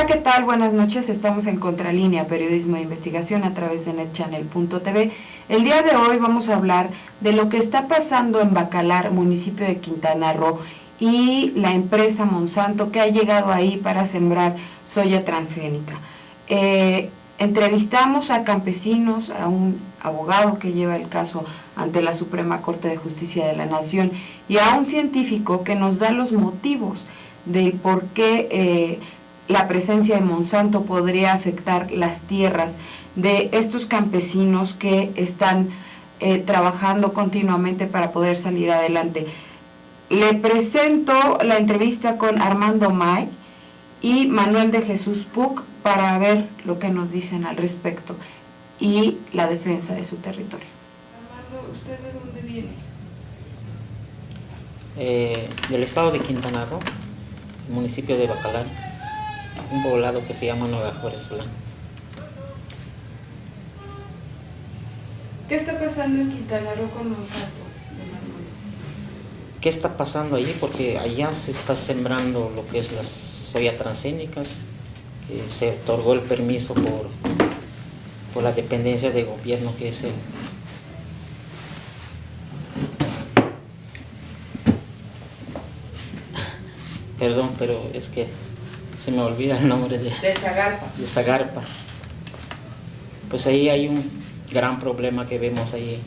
¿qué tal? Buenas noches. Estamos en Contralínea, periodismo de investigación a través de netchannel.tv. El día de hoy vamos a hablar de lo que está pasando en Bacalar, municipio de Quintana Roo, y la empresa Monsanto que ha llegado ahí para sembrar soya transgénica. Entrevistamos a campesinos, a un abogado que lleva el caso ante la Suprema Corte de Justicia de la Nación y a un científico que nos da los motivos del por qué la presencia de Monsanto podría afectar las tierras de estos campesinos que están trabajando continuamente para poder salir adelante. Le presento la entrevista con Armando May y Manuel de Jesús Puc para ver lo que nos dicen al respecto y la defensa de su territorio. Armando, ¿usted de dónde viene? Del estado de Quintana Roo, municipio de Bacalar, un poblado que se llama Nueva Juárez-Solán. ¿Qué está pasando en Quintana Roo con Monsanto? ¿Qué está pasando allí? Porque allá se está sembrando lo que es las soya transgénicas, que se otorgó el permiso por la dependencia de gobierno que es el... Perdón, pero es que se me olvida el nombre de Zagarpa. De Zagarpa. Pues ahí hay un gran problema que vemos ahí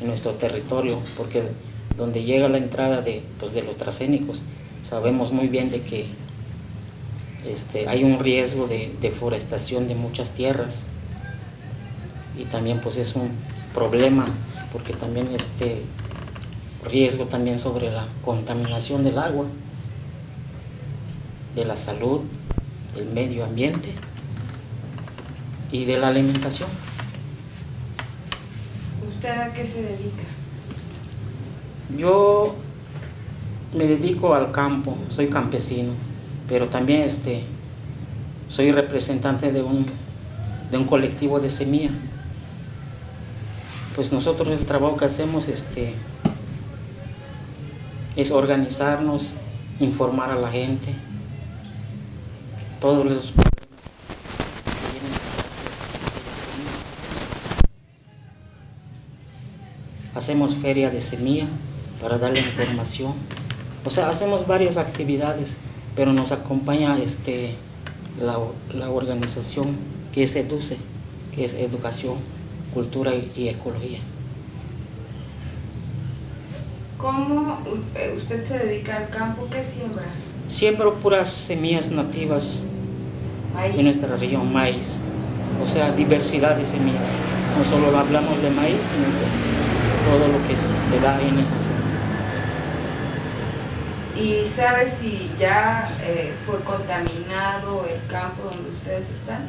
en nuestro territorio, porque donde llega la entrada de los transgénicos, sabemos muy bien de que hay un riesgo de deforestación de muchas tierras, y también pues es un problema porque también riesgo también sobre la contaminación del agua, de la salud, del medio ambiente y de la alimentación. ¿Usted a qué se dedica? Yo me dedico al campo, soy campesino, pero también soy representante de un colectivo de semilla. Pues nosotros el trabajo que hacemos es organizarnos, informar a la gente, todos los problemas que vienen hacemos feria de semilla para darle información. O sea, hacemos varias actividades, pero nos acompaña la organización que es EDUCE, que es Educación, Cultura y Ecología. ¿Cómo usted se dedica al campo? ¿Qué siembra? Siembro puras semillas nativas. Maíz. En nuestra región, maíz, o sea, diversidad de semillas. No solo hablamos de maíz, sino de todo lo que se da en esa zona. ¿Y sabe si ya fue contaminado el campo donde ustedes están?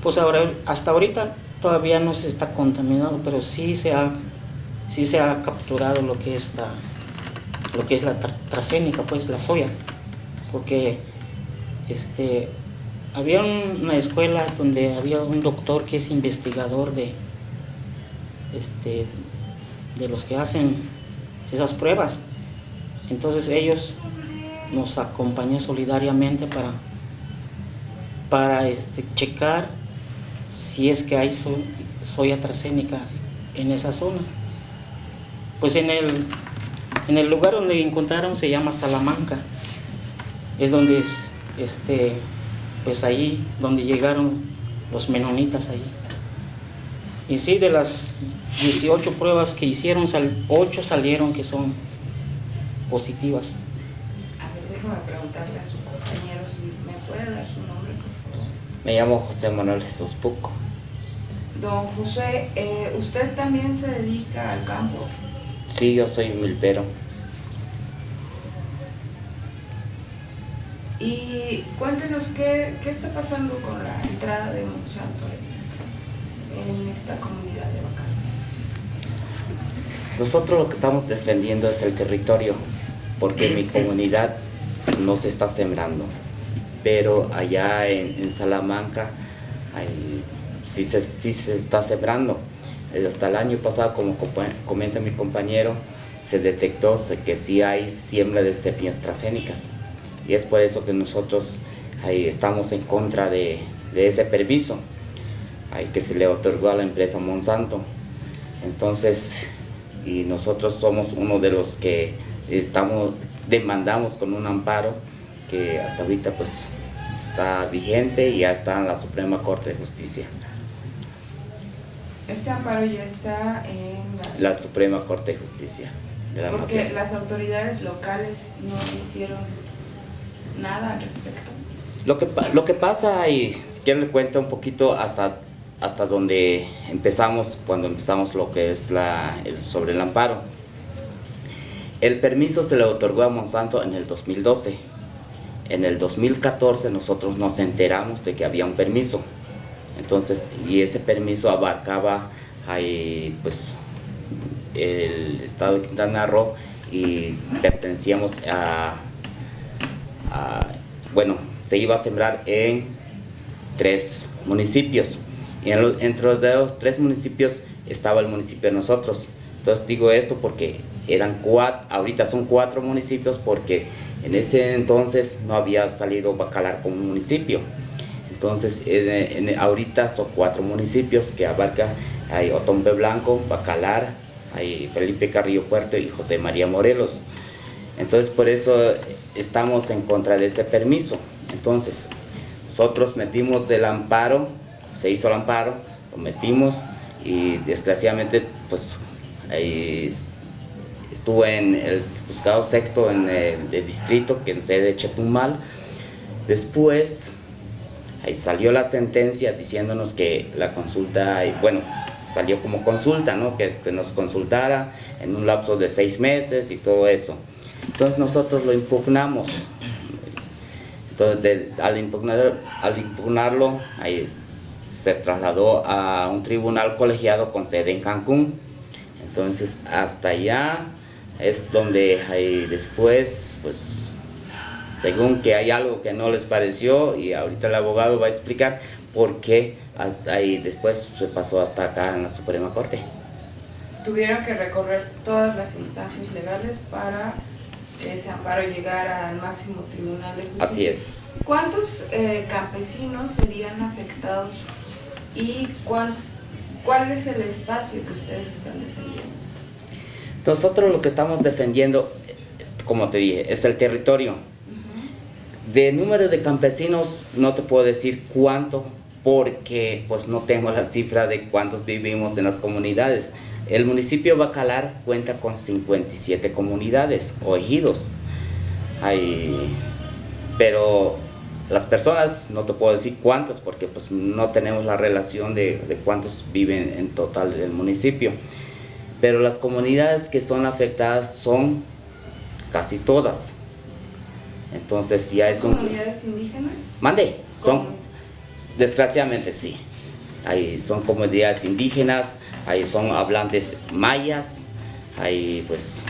Pues ahora, hasta ahorita todavía no se está contaminado, pero sí se ha capturado lo que es la transgénica, pues la soya, porque había una escuela donde había un doctor que es investigador de los que hacen esas pruebas. Entonces ellos nos acompañan solidariamente para checar si es que hay soya transgénica en esa zona. Pues en el lugar donde encontraron se llama Salamanca, es donde pues ahí donde llegaron los menonitas ahí. Y sí, de las 18 pruebas que hicieron, 8 salieron que son positivas. A ver, déjame preguntarle a su compañero si me puede dar su nombre, por favor. Me llamo José Manuel Jesús Puc. Don José, ¿usted también se dedica al campo? Sí, yo soy milpero. Y cuéntenos qué está pasando con la entrada de Monsanto en esta comunidad de Bacalar. Nosotros lo que estamos defendiendo es el territorio, porque mi comunidad no se está sembrando, pero allá en Salamanca sí se está sembrando. Hasta el año pasado, como comenta mi compañero, se detectó que sí hay siembra de semillas transgénicas, y es por eso que nosotros ahí estamos en contra de ese permiso que se le otorgó a la empresa Monsanto. Entonces, y nosotros somos uno de los que demandamos con un amparo que hasta ahorita pues está vigente y ya está en la Suprema Corte de Justicia. Este amparo ya está en la Suprema Corte de Justicia de la porque Nación. Las autoridades locales no hicieron nada al respecto. Lo que pasa, y si quiero le cuento un poquito hasta donde empezamos, cuando empezamos lo que es sobre el amparo. El permiso se le otorgó a Monsanto en el 2012. En el 2014 nosotros nos enteramos de que había un permiso. Entonces, y ese permiso abarcaba ahí, pues, el estado de Quintana Roo, y pertenecíamos bueno, se iba a sembrar en 3 municipios. Y entre de los 3 municipios estaba el municipio de nosotros. Entonces digo esto porque eran 4, ahorita son 4 municipios, porque en ese entonces no había salido Bacalar como un municipio. Entonces ahorita son 4 municipios que abarca Otompe Blanco, Bacalar, Felipe Carrillo Puerto y José María Morelos. Entonces por eso estamos en contra de ese permiso. Entonces nosotros metimos el amparo, se hizo el amparo, lo metimos, y desgraciadamente pues estuvo en el juzgado sexto de distrito, que es de Chetumal. Después ahí salió la sentencia diciéndonos que la consulta, bueno, salió como consulta, ¿no? Que nos consultara en un lapso de 6 meses y todo eso. Entonces nosotros lo impugnamos. Entonces al impugnarlo, ahí se trasladó a un tribunal colegiado con sede en Cancún. Entonces hasta allá es donde después, pues, según que hay algo que no les pareció, y ahorita el abogado va a explicar por qué hasta ahí después se pasó hasta acá en la Suprema Corte. Tuvieron que recorrer todas las instancias legales para que ese amparo llegara al máximo tribunal de justicia. Así es. ¿Cuántos campesinos serían afectados y cuál es el espacio que ustedes están defendiendo? Nosotros lo que estamos defendiendo, como te dije, es el territorio. De número de campesinos no te puedo decir cuánto, porque pues no tengo la cifra de cuántos vivimos en las comunidades. El municipio Bacalar cuenta con 57 comunidades o ejidos. Pero las personas no te puedo decir cuántas, porque pues no tenemos la relación de cuántos viven en total del municipio. Pero las comunidades que son afectadas son casi todas. Entonces ya es un... ¿Comunidades indígenas? Mande, desgraciadamente sí. Son comunidades indígenas, son hablantes mayas, pues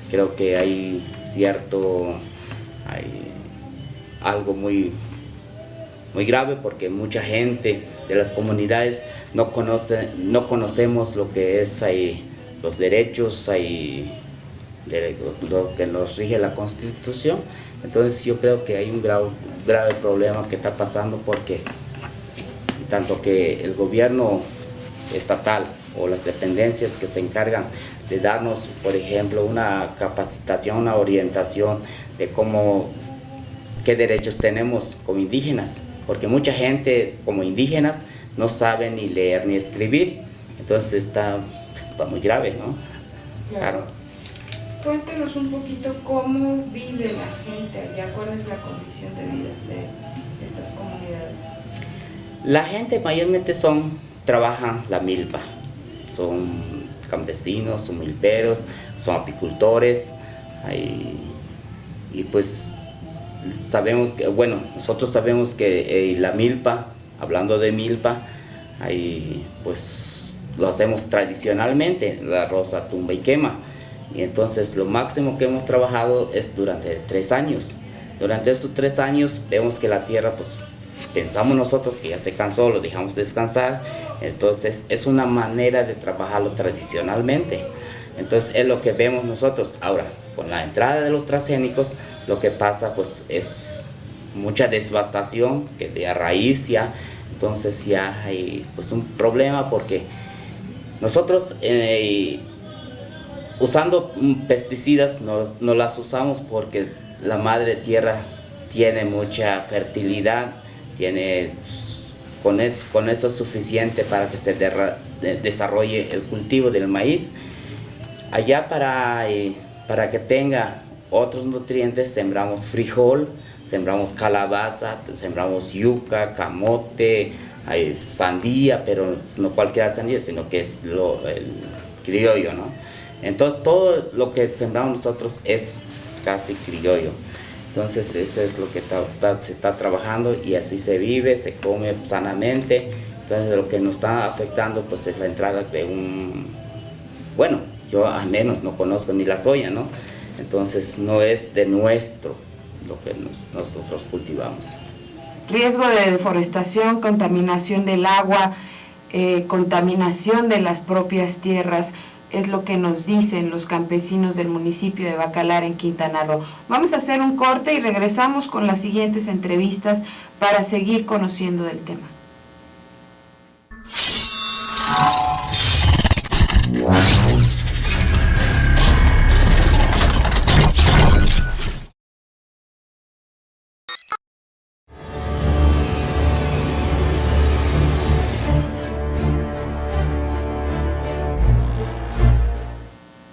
creo que hay algo muy grave, porque mucha gente de las comunidades no conocemos lo que es los derechos de lo que nos rige la Constitución. Entonces yo creo que hay un grave problema que está pasando, porque tanto que el gobierno estatal o las dependencias que se encargan de darnos, por ejemplo, una capacitación, una orientación de qué derechos tenemos como indígenas, porque mucha gente como indígenas no sabe ni leer ni escribir. Entonces está muy grave, ¿no? Claro. Cuéntenos un poquito cómo vive la gente allá, cuál es la condición de vida de estas comunidades. La gente mayormente trabajan la milpa, son campesinos, son milperos, son apicultores, y pues nosotros sabemos que la milpa, hablando de milpa, pues lo hacemos tradicionalmente, la roza, tumba y quema. Y entonces lo máximo que hemos trabajado es durante 3 años. Durante estos 3 años vemos que la tierra, pues pensamos nosotros que ya se cansó, lo dejamos descansar. Entonces es una manera de trabajarlo tradicionalmente. Entonces es lo que vemos nosotros. Ahora, con la entrada de los transgénicos, lo que pasa pues es mucha devastación que de a raíz ya, entonces ya hay pues un problema porque nosotros usando pesticidas no las usamos porque la madre tierra tiene mucha fertilidad, tiene con eso es suficiente para que se desarrolle el cultivo del maíz. Allá para que tenga otros nutrientes sembramos frijol, sembramos calabaza, sembramos yuca, camote, sandía, pero no cualquier sandía, sino que es el criollo, ¿no? Entonces todo lo que sembramos nosotros es casi criollo. Entonces eso es lo que se está trabajando y así se vive, se come sanamente. Entonces lo que nos está afectando pues es la entrada de bueno, yo al menos no conozco ni la soya, ¿no? Entonces no es de nuestro lo que nosotros cultivamos. Riesgo de deforestación, contaminación del agua, contaminación de las propias tierras, es lo que nos dicen los campesinos del municipio de Bacalar en Quintana Roo. Vamos a hacer un corte y regresamos con las siguientes entrevistas para seguir conociendo del tema.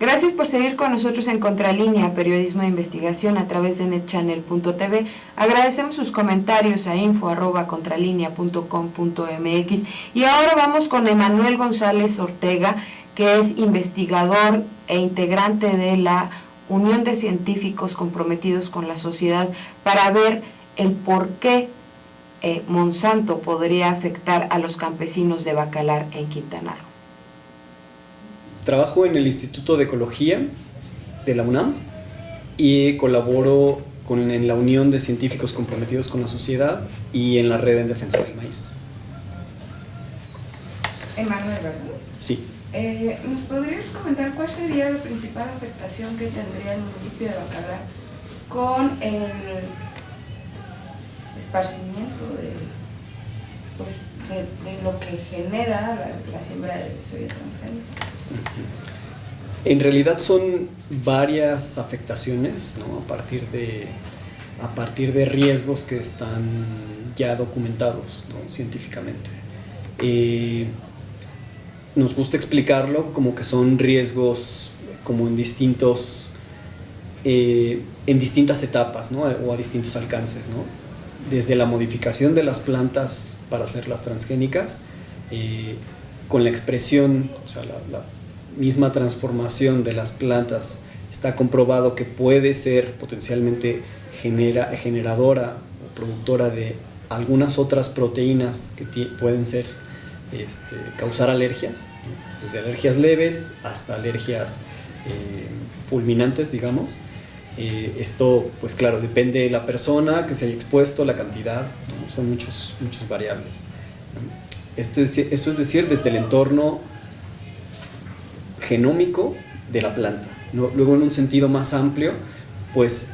Gracias por seguir con nosotros en Contralínea, periodismo de investigación a través de netchannel.tv. Agradecemos sus comentarios a info@contralinea.com.mx y ahora vamos con Emanuel González Ortega, que es investigador e integrante de la Unión de Científicos Comprometidos con la Sociedad, para ver el por qué Monsanto podría afectar a los campesinos de Bacalar en Quintana Roo. Trabajo en el Instituto de Ecología de la UNAM y colaboro en la Unión de Científicos Comprometidos con la Sociedad y en la Red en Defensa del Maíz. Emanuel, ¿verdad? Sí. ¿Nos podrías comentar cuál sería la principal afectación que tendría el municipio de Bacalar con el esparcimiento de lo que genera la siembra de soya transgénica? En realidad son varias afectaciones, ¿no? a partir de riesgos que están ya documentados, ¿no? científicamente. Nos gusta explicarlo como que son riesgos como en distintas etapas, ¿no? o a distintos alcances, ¿no? Desde la modificación de las plantas para hacerlas transgénicas, con la expresión, o sea, la misma transformación de las plantas está comprobado que puede ser potencialmente generadora o productora de algunas otras proteínas que pueden ser causar alergias, ¿no? Desde alergias leves hasta alergias fulminantes, digamos. Esto, pues claro, depende de la persona que se haya expuesto, la cantidad, ¿no? Son muchos variables, ¿no? Esto es decir, desde el entorno genómico de la planta, ¿no? Luego en un sentido más amplio, pues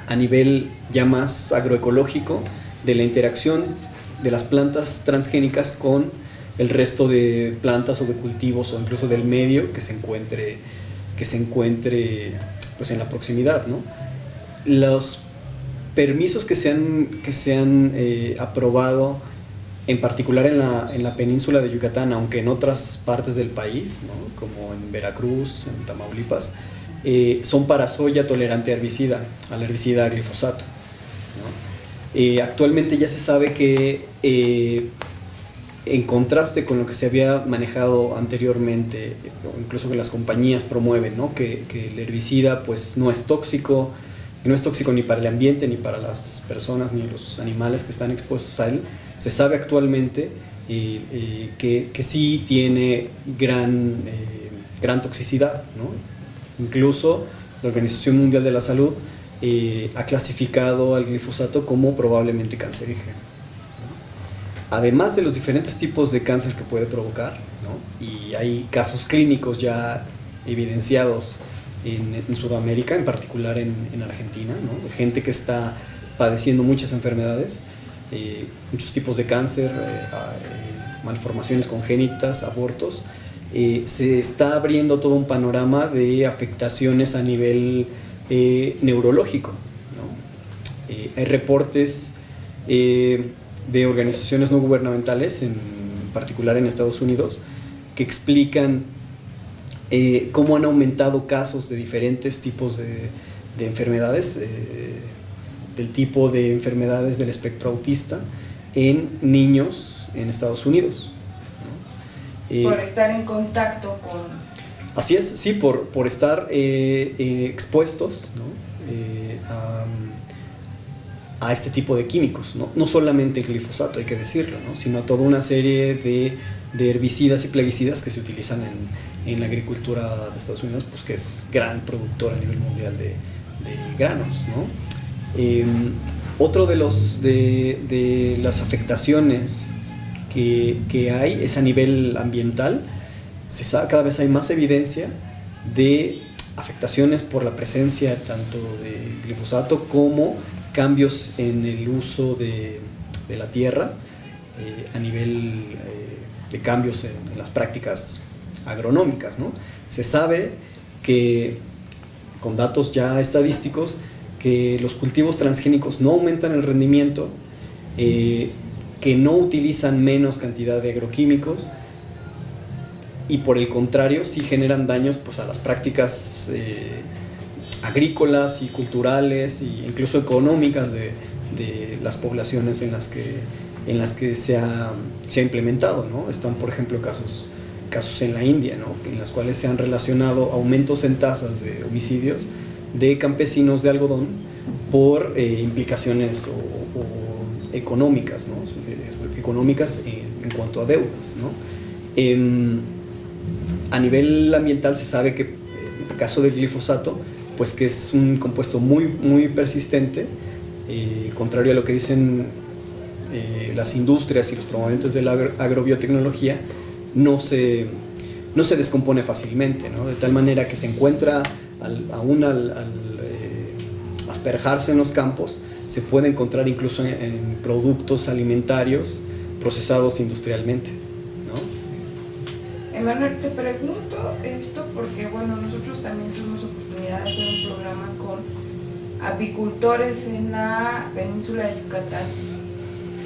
a nivel ya más agroecológico, de la interacción de las plantas transgénicas con el resto de plantas o de cultivos o incluso del medio que se encuentre pues en la proximidad, ¿no? Los permisos que se han aprobado, en particular en la península de Yucatán, aunque en otras partes del país, ¿no? como en Veracruz, en Tamaulipas, son para soya tolerante al herbicida glifosato, ¿no? Actualmente ya se sabe que en contraste con lo que se había manejado anteriormente, incluso que las compañías promueven, ¿no? que el herbicida pues no es tóxico ni para el ambiente, ni para las personas, ni los animales que están expuestos a él. Se sabe actualmente que sí tiene gran toxicidad, ¿no? Incluso la Organización Mundial de la Salud ha clasificado al glifosato como probablemente cancerígeno, ¿no? Además de los diferentes tipos de cáncer que puede provocar, ¿no? Y hay casos clínicos ya evidenciados en Sudamérica, en particular en Argentina, ¿no? De gente que está padeciendo muchas enfermedades, muchos tipos de cáncer, malformaciones congénitas, abortos. Se está abriendo todo un panorama de afectaciones a nivel neurológico, ¿no? Hay reportes de organizaciones no gubernamentales, en particular en Estados Unidos, que explican cómo han aumentado casos de diferentes tipos de enfermedades, del tipo de enfermedades del espectro autista en niños en Estados Unidos, ¿no? Por estar en contacto con... Así es, sí, por estar expuestos, ¿no? A este tipo de químicos, ¿no? No solamente el glifosato, hay que decirlo, ¿no? Sino a toda una serie de herbicidas y plaguicidas que se utilizan en la agricultura de Estados Unidos, pues que es gran productor a nivel mundial de granos, ¿no? Otro de las afectaciones que hay es a nivel ambiental. Se sabe, cada vez hay más evidencia de afectaciones por la presencia tanto de glifosato como cambios en el uso de la tierra, a nivel de cambios en las prácticas agronómicas, ¿no? Se sabe que, con datos ya estadísticos, que los cultivos transgénicos no aumentan el rendimiento, que no utilizan menos cantidad de agroquímicos, y por el contrario sí generan daños, pues, a las prácticas agrícolas y culturales e incluso económicas de las poblaciones en las que se ha implementado, ¿no? Están, por ejemplo, casos en la India, ¿no? En las cuales se han relacionado aumentos en tasas de homicidios de campesinos de algodón por implicaciones o económicas, ¿no? Económicas en cuanto a deudas, ¿no? A nivel ambiental se sabe que en el caso del glifosato, pues que es un compuesto muy, muy persistente, contrario a lo que dicen las industrias y los promoventes de la agrobiotecnología, no se descompone fácilmente, ¿no? De tal manera que se encuentra aún al asperjarse en los campos, se puede encontrar incluso en productos alimentarios procesados industrialmente, ¿no? Emanuel, te pregunto esto porque, bueno, nosotros también tuvimos oportunidad de hacer un programa con apicultores en la península de Yucatán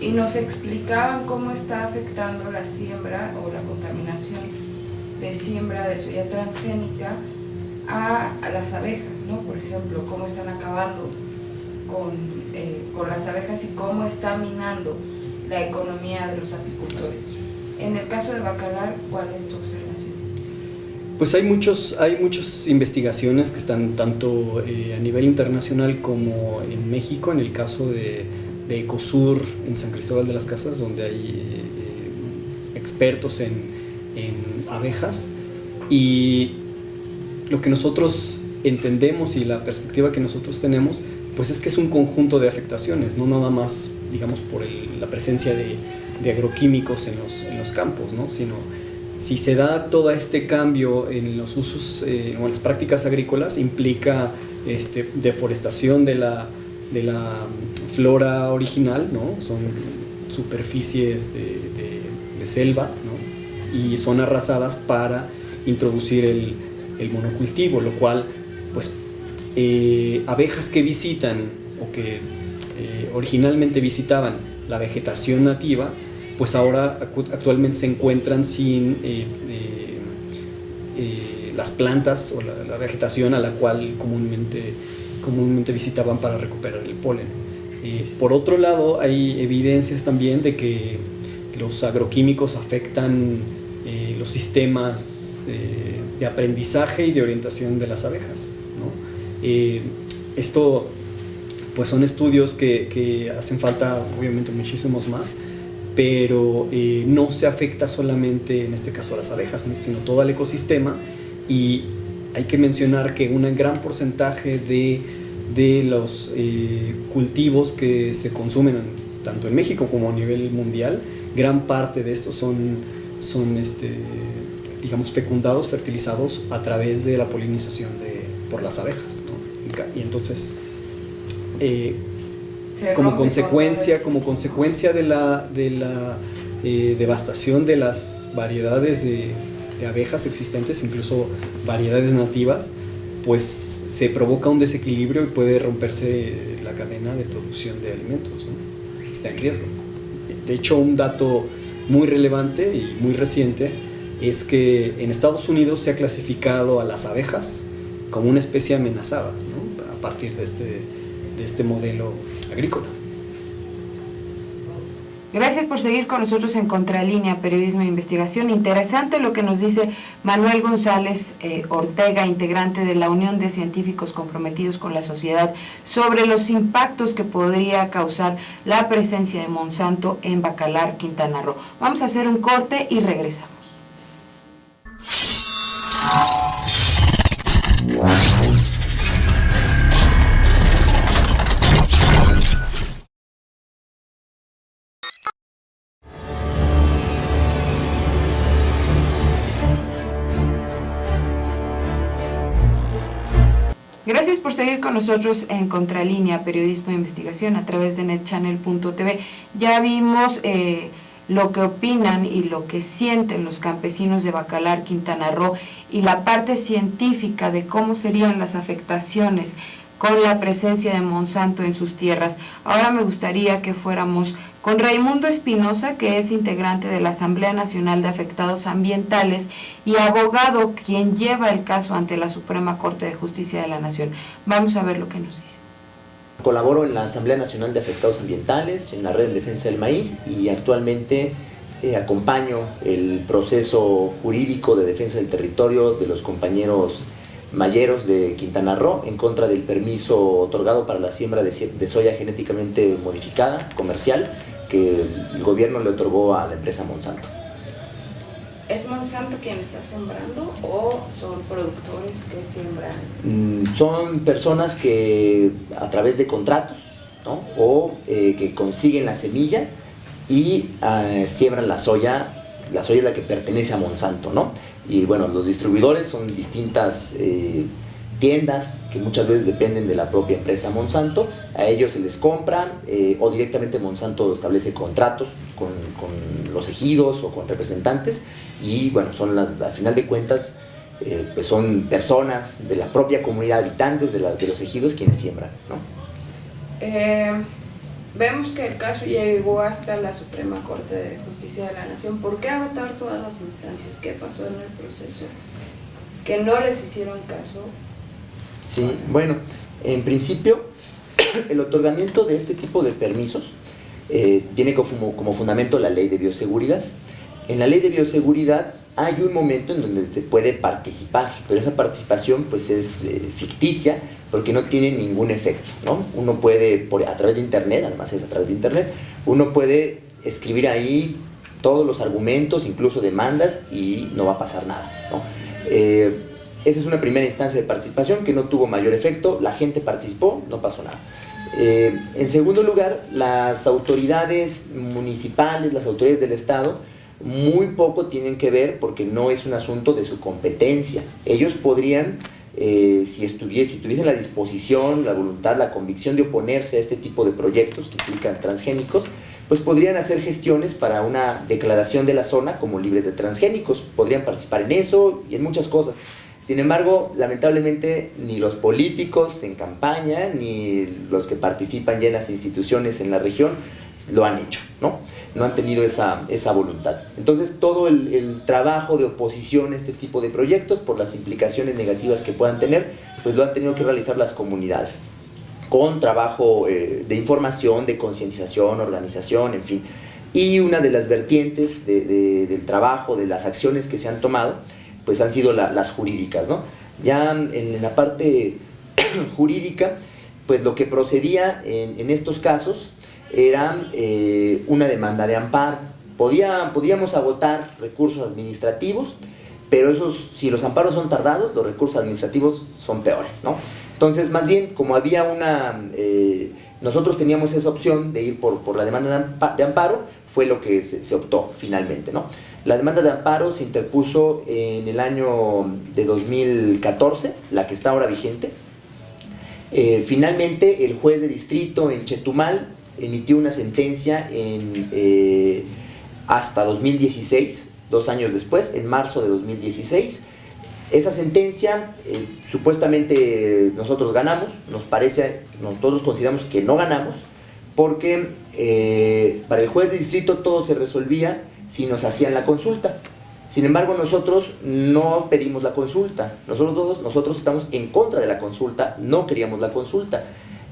y nos explicaban cómo está afectando la siembra o la contaminación de siembra de soya transgénica a las abejas, ¿no? Por ejemplo, cómo están acabando con las abejas y cómo está minando la economía de los apicultores. En el caso del bacalar, ¿cuál es tu observación? Pues hay muchas investigaciones que están tanto a nivel internacional como en México, en el caso de Ecosur en San Cristóbal de las Casas, donde hay expertos en abejas, y lo que nosotros entendemos y la perspectiva que nosotros tenemos, pues es que es un conjunto de afectaciones, no nada más, digamos, por la presencia de agroquímicos en los campos, ¿no? Sino si se da todo este cambio en los usos o en las prácticas agrícolas, implica deforestación de la flora original, ¿no? Son superficies de selva, ¿no? Y son arrasadas para introducir el monocultivo, lo cual, pues, abejas que visitan o que originalmente visitaban la vegetación nativa, pues ahora actualmente se encuentran sin las plantas o la vegetación a la cual comúnmente visitaban para recuperar el polen. Por otro lado, hay evidencias también de que los agroquímicos afectan los sistemas de aprendizaje y de orientación de las abejas, ¿no? Esto, pues, son estudios que hacen falta, obviamente, muchísimos más, pero no se afecta solamente en este caso a las abejas, ¿no? Sino todo el ecosistema, y hay que mencionar que un gran porcentaje de los cultivos que se consumen tanto en México como a nivel mundial, gran parte de estos son digamos, fecundados, fertilizados a través de la polinización por las abejas, ¿no? Y entonces como consecuencia de la devastación de las variedades de abejas existentes, incluso variedades nativas, pues se provoca un desequilibrio y puede romperse la cadena de producción de alimentos, ¿no? Está en riesgo. De hecho, un dato muy relevante y muy reciente es que en Estados Unidos se ha clasificado a las abejas como una especie amenazada, ¿no? A partir de este modelo agrícola. Gracias por seguir con nosotros en Contralínea, Periodismo de Investigación. Interesante lo que nos dice Manuel González Ortega, integrante de la Unión de Científicos Comprometidos con la Sociedad, sobre los impactos que podría causar la presencia de Monsanto en Bacalar, Quintana Roo. Vamos a hacer un corte y regresamos. Gracias por seguir con nosotros en Contralínea, Periodismo de Investigación, a través de netchannel.tv. Ya vimos lo que opinan y lo que sienten los campesinos de Bacalar, Quintana Roo, y la parte científica de cómo serían las afectaciones con la presencia de Monsanto en sus tierras. Ahora me gustaría que fuéramos con Raimundo Espinosa, que es integrante de la Asamblea Nacional de Afectados Ambientales y abogado quien lleva el caso ante la Suprema Corte de Justicia de la Nación. Vamos a ver lo que nos dice. Colaboro en la Asamblea Nacional de Afectados Ambientales, en la Red en Defensa del Maíz, y actualmente acompaño el proceso jurídico de defensa del territorio de los compañeros mayeros de Quintana Roo en contra del permiso otorgado para la siembra de soya genéticamente modificada, comercial, que el gobierno le otorgó a la empresa Monsanto. ¿Es Monsanto quien está sembrando o son productores que siembran? Son personas que a través de contratos, ¿no? O que consiguen la semilla y siembran la soya. La soya es la que pertenece a Monsanto, ¿no? Y bueno, los distribuidores son distintas tiendas que muchas veces dependen de la propia empresa Monsanto. A ellos se les compra o directamente Monsanto establece contratos con los ejidos o con representantes, y bueno, son al final de cuentas pues son personas de la propia comunidad, habitantes de los ejidos quienes siembran, ¿no? Vemos que el caso llegó hasta la Suprema Corte de Justicia de la Nación. ¿Por qué agotar todas las instancias? ¿Qué pasó en el proceso? ¿Que no les hicieron caso? Sí, bueno, en principio el otorgamiento de este tipo de permisos tiene como fundamento la Ley de Bioseguridad. En la Ley de Bioseguridad hay un momento en donde se puede participar, pero esa participación pues es ficticia porque no tiene ningún efecto, ¿no? Uno puede, a través de internet, además es a través de internet, uno puede escribir ahí todos los argumentos, incluso demandas, y no va a pasar nada, ¿no? Esa es una primera instancia de participación que no tuvo mayor efecto, la gente participó, no pasó nada. En segundo lugar, las autoridades municipales, las autoridades del Estado, muy poco tienen que ver porque no es un asunto de su competencia. Ellos podrían, si tuviesen la disposición, la voluntad, la convicción de oponerse a este tipo de proyectos que implican transgénicos, pues podrían hacer gestiones para una declaración de la zona como libre de transgénicos, podrían participar en eso y en muchas cosas. Sin embargo, lamentablemente, ni los políticos en campaña, ni los que participan ya en las instituciones en la región, lo han hecho, ¿no? No han tenido esa voluntad. Entonces, todo el trabajo de oposición a este tipo de proyectos, por las implicaciones negativas que puedan tener, pues lo han tenido que realizar las comunidades, con trabajo de información, de concientización, organización, en fin. Y una de las vertientes del trabajo, de las acciones que se han tomado, pues han sido las jurídicas, ¿no? Ya en la parte jurídica, pues lo que procedía en estos casos era una demanda de amparo. Podríamos agotar recursos administrativos, pero si los amparos son tardados, los recursos administrativos son peores, ¿no? Entonces, más bien, como había nosotros teníamos esa opción de ir por la demanda de amparo, fue lo que se optó finalmente, ¿no? La demanda de amparo se interpuso en el año de 2014, la que está ahora vigente, Finalmente, el juez de distrito en Chetumal emitió una sentencia hasta 2016, 2 años después, en marzo de 2016. Esa sentencia, supuestamente nosotros ganamos, nosotros consideramos que no ganamos, porque para el juez de distrito todo se resolvía si nos hacían la consulta. Sin embargo, nosotros no pedimos la consulta, nosotros estamos en contra de la consulta, no queríamos la consulta.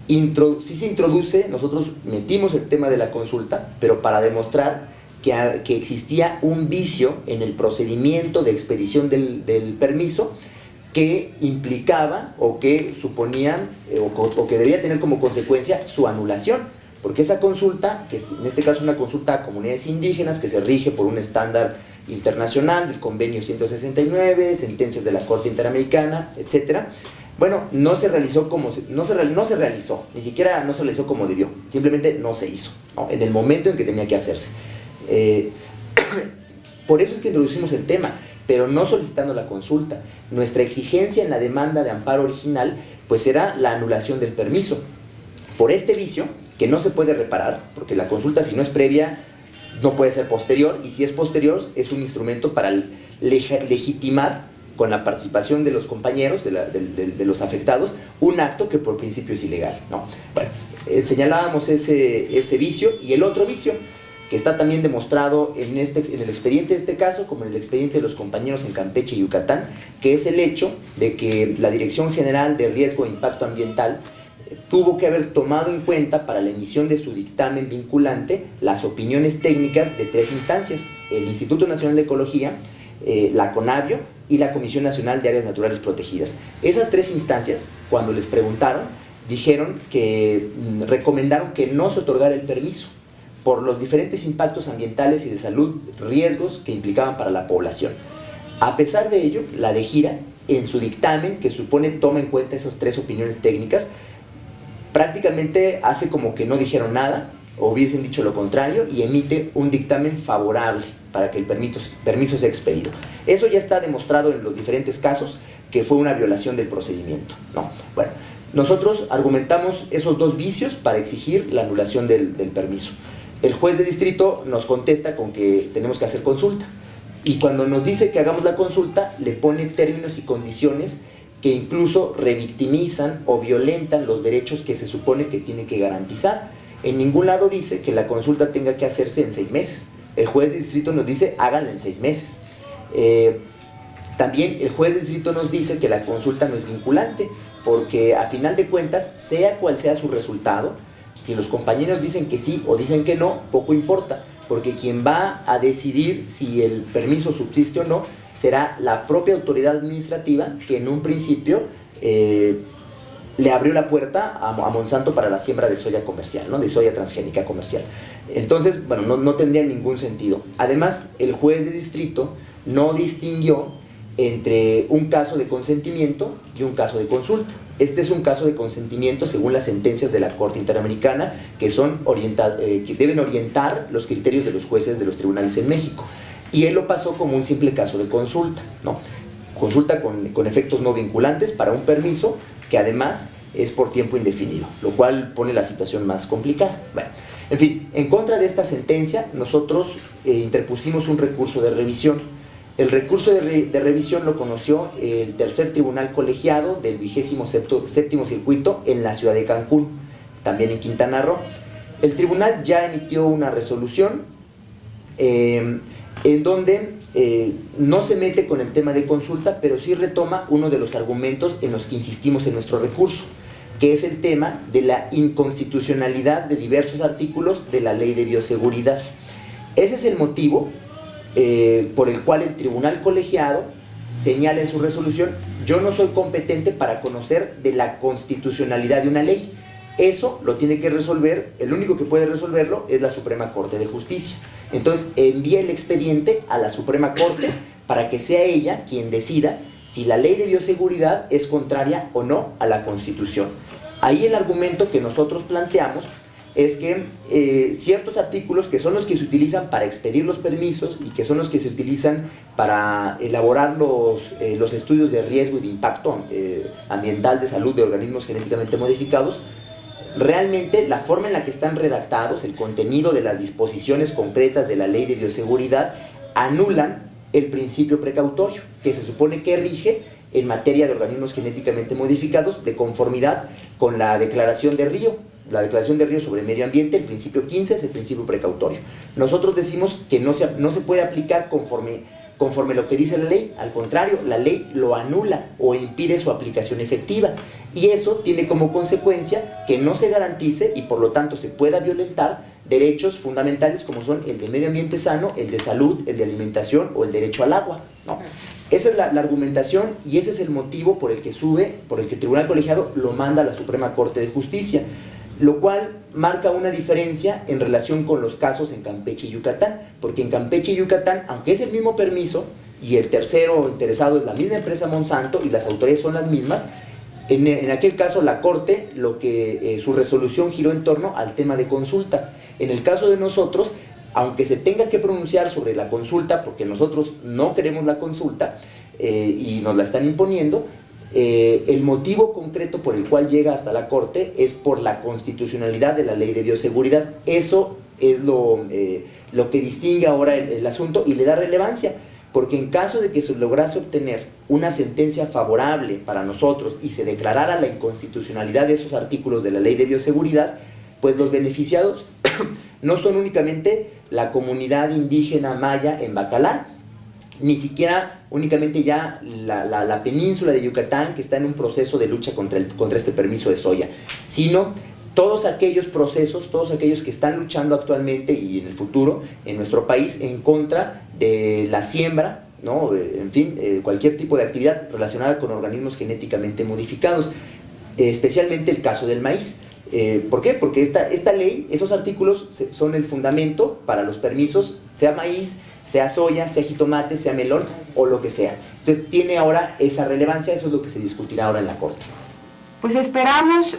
Sí se introduce, nosotros metimos el tema de la consulta, pero para demostrar que existía un vicio en el procedimiento de expedición del permiso que implicaba o que suponía o que debería tener como consecuencia su anulación, porque esa consulta, que es en este caso una consulta a comunidades indígenas que se rige por un estándar internacional del convenio 169, sentencias de la Corte Interamericana, etcétera. Bueno, no se realizó, ni siquiera no se realizó como debió, simplemente no se hizo, ¿no?, en el momento en que tenía que hacerse. Por eso es que introducimos el tema, pero no solicitando la consulta. Nuestra exigencia en la demanda de amparo original pues será la anulación del permiso por este vicio que no se puede reparar, porque la consulta, si no es previa, no puede ser posterior, y si es posterior es un instrumento para legitimar con la participación de los compañeros, de los afectados, un acto que por principio es ilegal, ¿no? Bueno, señalábamos ese vicio, y el otro vicio que está también demostrado en el expediente de este caso, como en el expediente de los compañeros en Campeche y Yucatán, que es el hecho de que la Dirección General de Riesgo e Impacto Ambiental tuvo que haber tomado en cuenta para la emisión de su dictamen vinculante las opiniones técnicas de 3 instancias: el Instituto Nacional de Ecología, la CONABIO y la Comisión Nacional de Áreas Naturales Protegidas. Esas 3 instancias, cuando les preguntaron, dijeron que recomendaron que no se otorgara el permiso por los diferentes impactos ambientales y de salud, riesgos que implicaban para la población. A pesar de ello, la DEGIRA, en su dictamen, que supone toma en cuenta esas 3 opiniones técnicas, prácticamente hace como que no dijeron nada, o hubiesen dicho lo contrario, y emite un dictamen favorable para que el permiso sea expedido. Eso ya está demostrado en los diferentes casos que fue una violación del procedimiento, ¿no? Bueno, nosotros argumentamos esos 2 vicios para exigir la anulación del permiso. El juez de distrito nos contesta con que tenemos que hacer consulta, y cuando nos dice que hagamos la consulta le pone términos y condiciones que incluso revictimizan o violentan los derechos que se supone que tiene que garantizar. En ningún lado dice que la consulta tenga que hacerse en 6 meses. El juez de distrito nos dice háganla en 6 meses. También el juez de distrito nos dice que la consulta no es vinculante, porque a final de cuentas, sea cual sea su resultado, si los compañeros dicen que sí o dicen que no, poco importa, porque quien va a decidir si el permiso subsiste o no será la propia autoridad administrativa, que en un principio le abrió la puerta a Monsanto para la siembra de soya comercial, ¿no?, de soya transgénica comercial. Entonces, bueno, no tendría ningún sentido. Además, el juez de distrito no distinguió entre un caso de consentimiento y un caso de consulta. Este es un caso de consentimiento según las sentencias de la Corte Interamericana, que deben orientar los criterios de los jueces de los tribunales en México. Y él lo pasó como un simple caso de consulta, ¿no? Consulta con efectos no vinculantes para un permiso que además es por tiempo indefinido, lo cual pone la situación más complicada. Bueno, en fin, en contra de esta sentencia, nosotros interpusimos un recurso de revisión. El recurso de revisión lo conoció el tercer tribunal colegiado del 27º circuito en la ciudad de Cancún, también en Quintana Roo. El tribunal ya emitió una resolución en donde no se mete con el tema de consulta, pero sí retoma uno de los argumentos en los que insistimos en nuestro recurso, que es el tema de la inconstitucionalidad de diversos artículos de la Ley de Bioseguridad. Ese es el motivo por el cual el tribunal colegiado señala en su resolución: yo no soy competente para conocer de la constitucionalidad de una ley. Eso lo tiene que resolver, el único que puede resolverlo es la Suprema Corte de Justicia. Entonces envía el expediente a la Suprema Corte para que sea ella quien decida si la Ley de Bioseguridad es contraria o no a la Constitución. Ahí el argumento que nosotros planteamos es que ciertos artículos que son los que se utilizan para expedir los permisos y que son los que se utilizan para elaborar los estudios de riesgo y de impacto ambiental de salud de organismos genéticamente modificados, realmente la forma en la que están redactados, el contenido de las disposiciones concretas de la Ley de Bioseguridad, anulan el principio precautorio, que se supone que rige en materia de organismos genéticamente modificados de conformidad con la Declaración de Río. La Declaración de Río sobre el Medio Ambiente, el principio 15 es el principio precautorio. Nosotros decimos que no se puede aplicar conforme lo que dice la ley, al contrario, la ley lo anula o impide su aplicación efectiva. Y eso tiene como consecuencia que no se garantice y por lo tanto se pueda violentar derechos fundamentales como son el de medio ambiente sano, el de salud, el de alimentación o el derecho al agua, ¿no? Esa es la argumentación y ese es el motivo por el que el Tribunal Colegiado lo manda a la Suprema Corte de Justicia, lo cual marca una diferencia en relación con los casos en Campeche y Yucatán, porque en Campeche y Yucatán, aunque es el mismo permiso y el tercero interesado es la misma empresa Monsanto y las autoridades son las mismas, en aquel caso la Corte, su resolución giró en torno al tema de consulta. En el caso de nosotros, aunque se tenga que pronunciar sobre la consulta, porque nosotros no queremos la consulta y nos la están imponiendo, el motivo concreto por el cual llega hasta la Corte es por la constitucionalidad de la Ley de Bioseguridad. Eso es lo que distingue ahora el asunto y le da relevancia, porque en caso de que se lograse obtener una sentencia favorable para nosotros y se declarara la inconstitucionalidad de esos artículos de la Ley de Bioseguridad, pues los beneficiados no son únicamente la comunidad indígena maya en Bacalar, ni siquiera únicamente ya la península de Yucatán, que está en un proceso de lucha contra este permiso de soya, sino todos aquellos procesos, todos aquellos que están luchando actualmente y en el futuro en nuestro país en contra de la siembra, ¿no? En fin, cualquier tipo de actividad relacionada con organismos genéticamente modificados, especialmente el caso del maíz. ¿Por qué? Porque esta ley, esos artículos son el fundamento para los permisos, sea maíz, sea soya, sea jitomate, sea melón o lo que sea. Entonces tiene ahora esa relevancia, eso es lo que se discutirá ahora en la Corte. Pues esperamos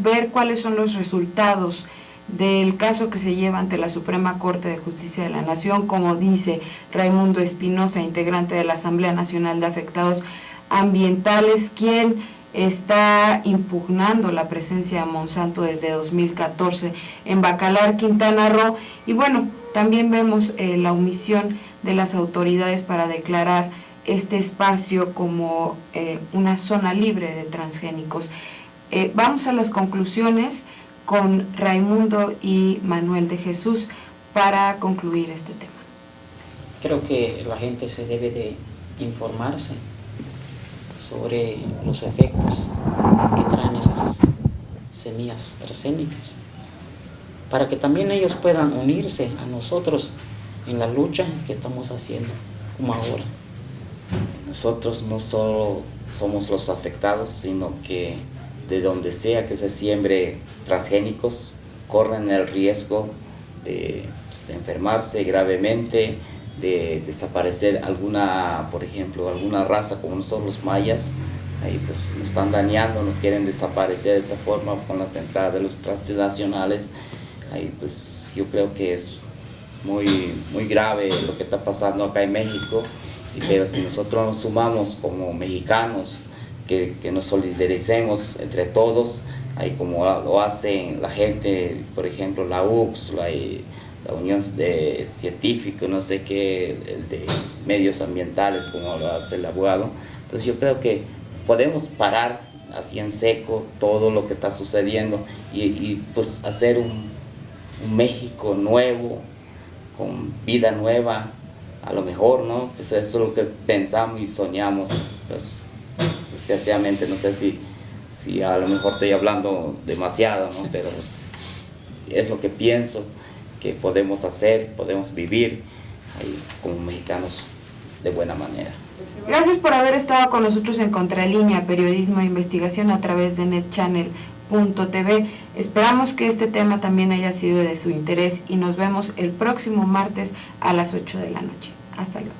ver cuáles son los resultados del caso que se lleva ante la Suprema Corte de Justicia de la Nación, como dice Raimundo Espinosa, integrante de la Asamblea Nacional de Afectados Ambientales, quien está impugnando la presencia de Monsanto desde 2014 en Bacalar, Quintana Roo, y bueno, también vemos la omisión de las autoridades para declarar este espacio como una zona libre de transgénicos. Vamos a las conclusiones con Raimundo y Manuel de Jesús para concluir este tema. Creo que la gente se debe de informarse sobre los efectos que traen esas semillas transgénicas, para que también ellos puedan unirse a nosotros en la lucha que estamos haciendo, como ahora. Nosotros no solo somos los afectados, sino que de donde sea que se siembre transgénicos, corren el riesgo de enfermarse gravemente, de desaparecer por ejemplo, alguna raza como nosotros los mayas. Ahí pues nos están dañando, nos quieren desaparecer de esa forma con las entradas de los transnacionales. Ahí pues yo creo que es muy grave lo que está pasando acá en México, pero si nosotros nos sumamos como mexicanos, que nos solidaricemos entre todos, ahí como lo hacen la gente, por ejemplo la UX, la Unión de Científicos, no sé qué, el de Medios Ambientales, como lo hace el abogado. Entonces yo creo que podemos parar así en seco todo lo que está sucediendo y pues hacer un México nuevo, con vida nueva, a lo mejor, ¿no? Pues eso es lo que pensamos y soñamos. Pues desgraciadamente no sé si a lo mejor estoy hablando demasiado, ¿no? Pero es lo que pienso que podemos hacer, podemos vivir ahí como mexicanos de buena manera. Gracias por haber estado con nosotros en Contralínea, periodismo de investigación a través de netchannel.tv. Esperamos que este tema también haya sido de su interés y nos vemos el próximo martes a las 8 de la noche. Hasta luego.